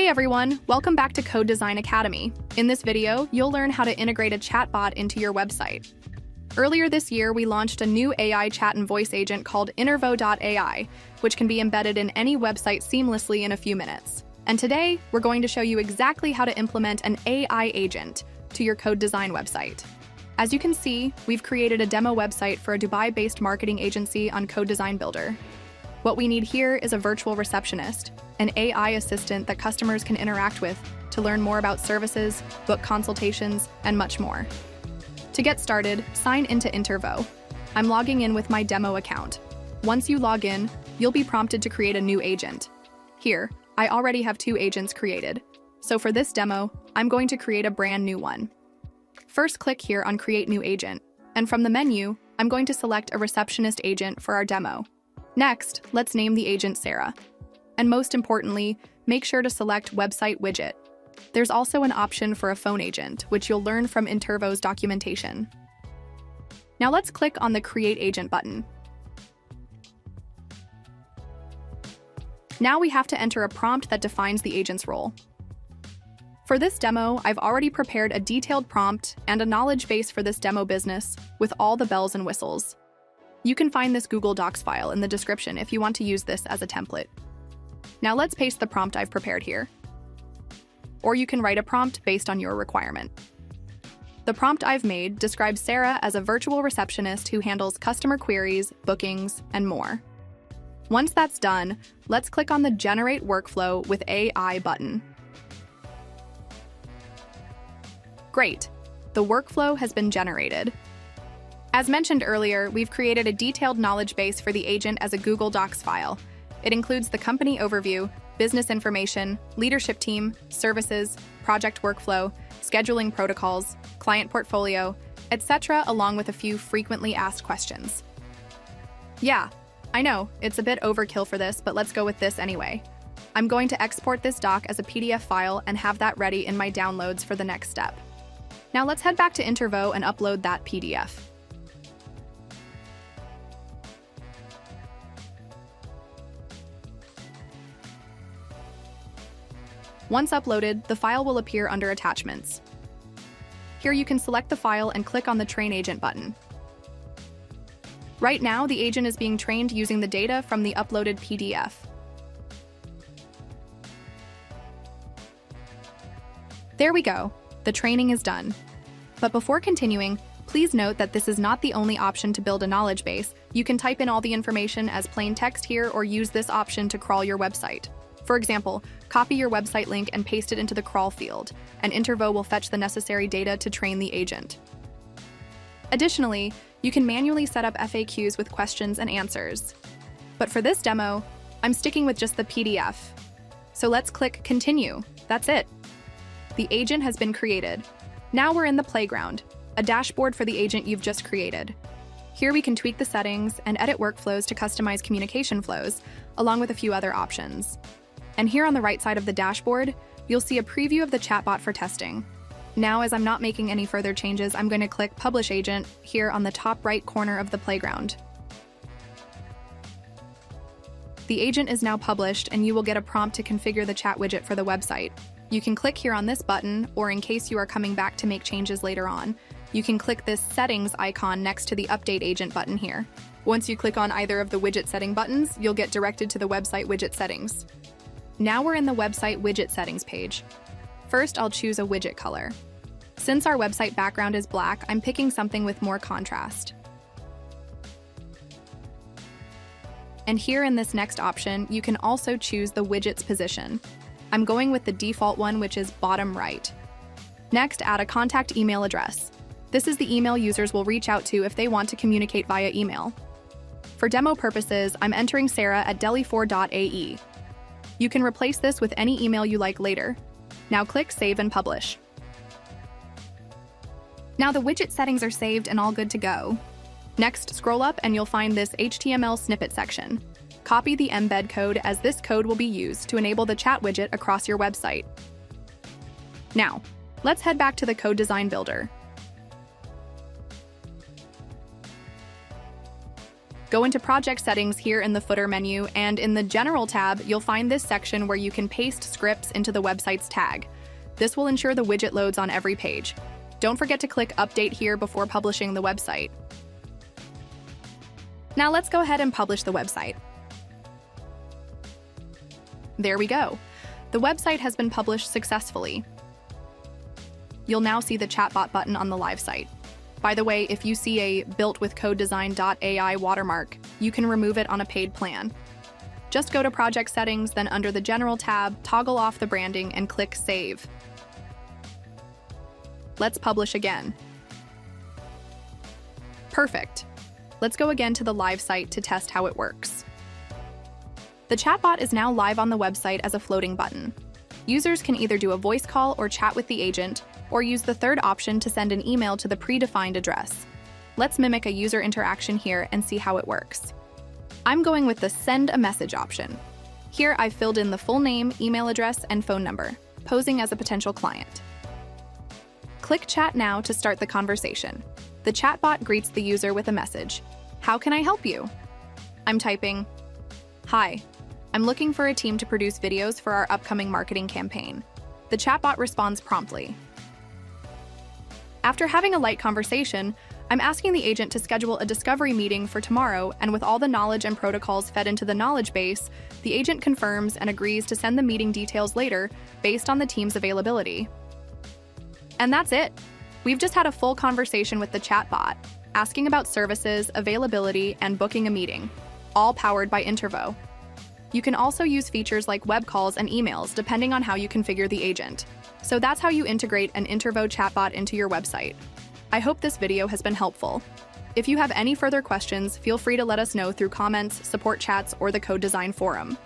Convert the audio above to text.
everyone, welcome back to CodeDesign Academy. In this video, you'll learn how to integrate a chatbot into your website. Earlier this year, we launched a new AI chat and voice agent called Intervo.ai, which can be embedded in any website seamlessly in a few minutes. And today, we're going to show you exactly how to implement an AI agent to your CodeDesign website. As you can see, we've created a demo website for a Dubai-based marketing agency on CodeDesign Builder. What we need here is a virtual receptionist, an AI assistant that customers can interact with to learn more about services, book consultations, and much more. To get started, sign into Intervo. I'm logging in with my demo account. Once you log in, you'll be prompted to create a new agent. Here, I already have 2 agents created. So for this demo, I'm going to create a brand new one. First, click here on Create New Agent, and from the menu, I'm going to select a receptionist agent for our demo. Next, let's name the agent Sarah. And most importantly, make sure to select Website Widget. There's also an option for a phone agent, which you'll learn from Intervo's documentation. Now let's click on the Create Agent button. Now we have to enter a prompt that defines the agent's role. For this demo, I've already prepared a detailed prompt and a knowledge base for this demo business with all the bells and whistles. You can find this Google Docs file in the description if you want to use this as a template. Now let's paste the prompt I've prepared here. Or you can write a prompt based on your requirement. The prompt I've made describes Sarah as a virtual receptionist who handles customer queries, bookings, and more. Once that's done, let's click on the Generate Workflow with AI button. Great! The workflow has been generated. As mentioned earlier, we've created a detailed knowledge base for the agent as a Google Docs file. It includes the company overview, business information, leadership team, services, project workflow, scheduling protocols, client portfolio, etc., along with a few frequently asked questions. Yeah, I know, it's a bit overkill for this, but let's go with this anyway. I'm going to export this doc as a PDF file and have that ready in my downloads for the next step. Now let's head back to Intervo and upload that PDF. Once uploaded, the file will appear under Attachments. Here you can select the file and click on the Train Agent button. Right now, the agent is being trained using the data from the uploaded PDF. There we go. The training is done. But before continuing, please note that this is not the only option to build a knowledge base. You can type in all the information as plain text here or use this option to crawl your website. For example, copy your website link and paste it into the crawl field, and Intervo will fetch the necessary data to train the agent. Additionally, you can manually set up FAQs with questions and answers. But for this demo, I'm sticking with just the PDF. So let's click Continue. That's it. The agent has been created. Now we're in the playground, a dashboard for the agent you've just created. Here we can tweak the settings and edit workflows to customize communication flows, along with a few other options. And here on the right side of the dashboard, you'll see a preview of the chatbot for testing. Now, as I'm not making any further changes, I'm going to click Publish Agent here on the top right corner of the playground. The agent is now published, and you will get a prompt to configure the chat widget for the website. You can click here on this button, or in case you are coming back to make changes later on, you can click this Settings icon next to the Update Agent button here. Once you click on either of the widget setting buttons, you'll get directed to the website widget settings. Now we're in the website widget settings page. First, I'll choose a widget color. Since our website background is black, I'm picking something with more contrast. And here in this next option, you can also choose the widget's position. I'm going with the default one, which is bottom right. Next, add a contact email address. This is the email users will reach out to if they want to communicate via email. For demo purposes, I'm entering Sarah at deli4.ae. You can replace this with any email you like later. Now click Save and Publish. Now the widget settings are saved and all good to go. Next, scroll up and you'll find this HTML snippet section. Copy the embed code, as this code will be used to enable the chat widget across your website. Now, let's head back to the CodeDesign Builder. Go into Project Settings here in the footer menu, and in the General tab, you'll find this section where you can paste scripts into the website's tag. This will ensure the widget loads on every page. Don't forget to click Update here before publishing the website. Now let's go ahead and publish the website. There we go. The website has been published successfully. You'll now see the chatbot button on the live site. By the way, if you see a Built with CodeDesign.ai watermark, you can remove it on a paid plan. Just go to Project Settings, then under the General tab, toggle off the branding and click Save. Let's publish again. Perfect. Let's go again to the live site to test how it works. The chatbot is now live on the website as a floating button. Users can either do a voice call or chat with the agent, or use the third option to send an email to the predefined address. Let's mimic a user interaction here and see how it works. I'm going with the Send a Message option. Here I've filled in the full name, email address, and phone number, posing as a potential client. Click Chat now to start the conversation. The chatbot greets the user with a message. How can I help you? I'm typing, "Hi, I'm looking for a team to produce videos for our upcoming marketing campaign." The chatbot responds promptly. After having a light conversation, I'm asking the agent to schedule a discovery meeting for tomorrow, and with all the knowledge and protocols fed into the knowledge base, the agent confirms and agrees to send the meeting details later based on the team's availability. And that's it. We've just had a full conversation with the chatbot, asking about services, availability, and booking a meeting, all powered by Intervo. You can also use features like web calls and emails depending on how you configure the agent. So that's how you integrate an Intervo chatbot into your website. I hope this video has been helpful. If you have any further questions, feel free to let us know through comments, support chats, or the CodeDesign forum.